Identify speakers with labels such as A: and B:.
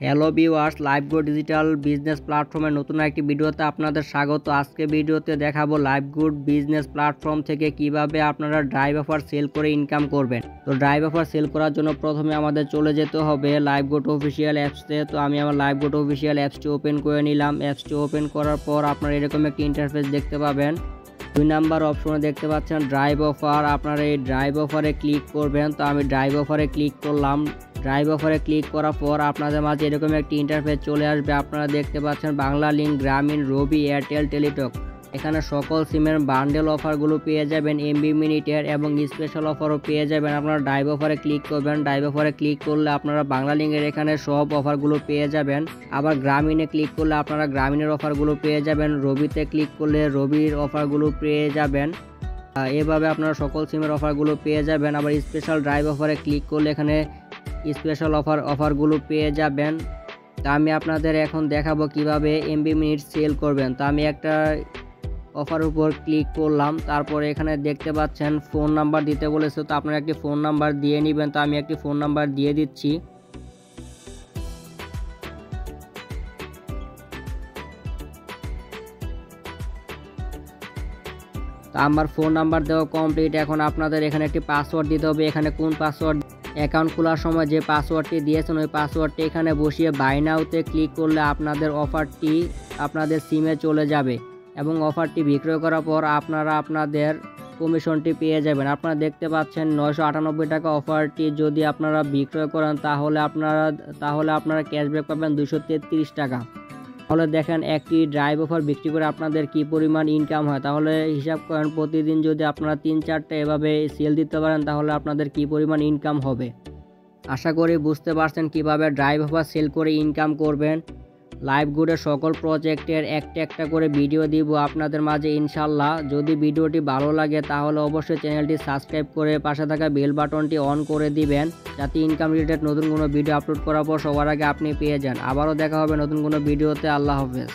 A: Hello viewers, লাইভগো digital business প্ল্যাটফর্মের নতুন একটি ভিডিওতে আপনাদের স্বাগত। আজকে ভিডিওতে দেখাবো লাইভগো বিজনেস প্ল্যাটফর্ম থেকে কিভাবে আপনারা ড্রাইভ অফার সেল করে ইনকাম করবেন। তো ড্রাইভ অফার সেল করার জন্য প্রথমে আমাদের চলে যেতে হবে লাইভগো অফিসিয়াল অ্যাপসে। তো আমি আমার লাইভগো অফিসিয়াল অ্যাপসটি ওপেন করে নিলাম। অ্যাপসটি ওপেন করার পর আপনারা এরকম একটি ইন্টারফেস দেখতে পাবেন। 2 নাম্বার অপশনে দেখতে পাচ্ছেন ড্রাইভ অফার। আপনারা এই ড্রাইভ অফারে ক্লিক করবেন। তো আমি ড্রাইভ অফারে ক্লিক করলাম। ড্রাইভ অফারে ক্লিক করার পর আপনাদের মাঝে এরকম একটি ইন্টারফেস চলে আসবে। আপনারা দেখতে পাচ্ছেন বাংলা লিঙ্ক, গ্রামীণ, রবি, এয়ারটেল, টেলিটক। এখানে সকল সিমের বান্ডেল অফারগুলো পেয়ে যাবেন, এমবি মিনিটের এবং স্পেশাল অফারও পেয়ে যাবেন। আপনারা ড্রাইভ অফারে ক্লিক করবেন। ড্রাইভ অফারে ক্লিক করলে আপনারা বাংলা লিঙ্কের এখানে সব অফারগুলো পেয়ে যাবেন। আবার গ্রামীণে ক্লিক করলে আপনারা গ্রামীণের অফারগুলো পেয়ে যাবেন। রবিতে ক্লিক করলে রবির অফারগুলো পেয়ে যাবেন। এভাবে আপনারা সকল সিমের অফারগুলো পেয়ে যাবেন। আবার স্পেশাল ড্রাইভ অফারে ক্লিক করলে এখানে স্পেশাল অফারগুলো পেয়ে যাবেন। তা আমি আপনাদের এখন দেখাবো কিভাবে এমবি মিনিট সেল করবেন। তো আমি একটা অফার উপর ক্লিক করলাম। তারপরে এখানে দেখতে পাচ্ছেন ফোন নাম্বার দিতে বলেছে। তো আপনারা একটি ফোন নাম্বার দিয়ে নেবেন। তো আমি একটি ফোন নাম্বার দিয়ে দিচ্ছি। তো আমার ফোন নাম্বার দেওয়া কমপ্লিট। এখন আপনাদের এখানে একটি পাসওয়ার্ড দিতে হবে। এখানে কোন পাসওয়ার্ড, অ্যাকাউন্ট খোলার সময় যে পাসওয়ার্ডটি দিয়েছেন ওই পাসওয়ার্ডটি এখানে বসিয়ে বাই নাওতে ক্লিক করলে আপনাদের অফারটি আপনাদের সিমে চলে যাবে এবং অফারটি বিক্রয় করার পর আপনারা আপনাদের কমিশনটি পেয়ে যাবেন। আপনারা দেখতে পাচ্ছেন 998 টাকা অফারটি যদি আপনারা বিক্রয় করেন তাহলে আপনারা ক্যাশব্যাক পাবেন 233 টাকা। তাহলে দেখেন একটি ড্রাইভ অফার বিক্রি করে আপনাদের কি পরিমাণ ইনকাম হয়। তাহলে হিসাব করেন প্রতিদিন যদি আপনারা 3-4টা এভাবে সেল দিতে পারেন তাহলে আপনাদের কি পরিমাণ ইনকাম হবে। আশা করি বুঝতে পারছেন কিভাবে ড্রাইভ অফার সেল করে ইনকাম করবেন। লাইভগোডের সকল প্রজেক্টের একটা করে ভিডিও দিব আপনাদের মাঝে ইনশাল্লাহ। যদি ভিডিওটি ভালো লাগে তাহলে অবশ্যই চ্যানেলটি সাবস্ক্রাইব করে পাশে থাকা বেল বাটনটি অন করে দিবেন, যাতে ইনকাম রিলেটেড নতুন কোনো ভিডিও আপলোড করার পর সবার আগে আপনি পেয়ে যান। আবারও দেখা হবে নতুন কোনো ভিডিওতে। আল্লাহ হাফেজ।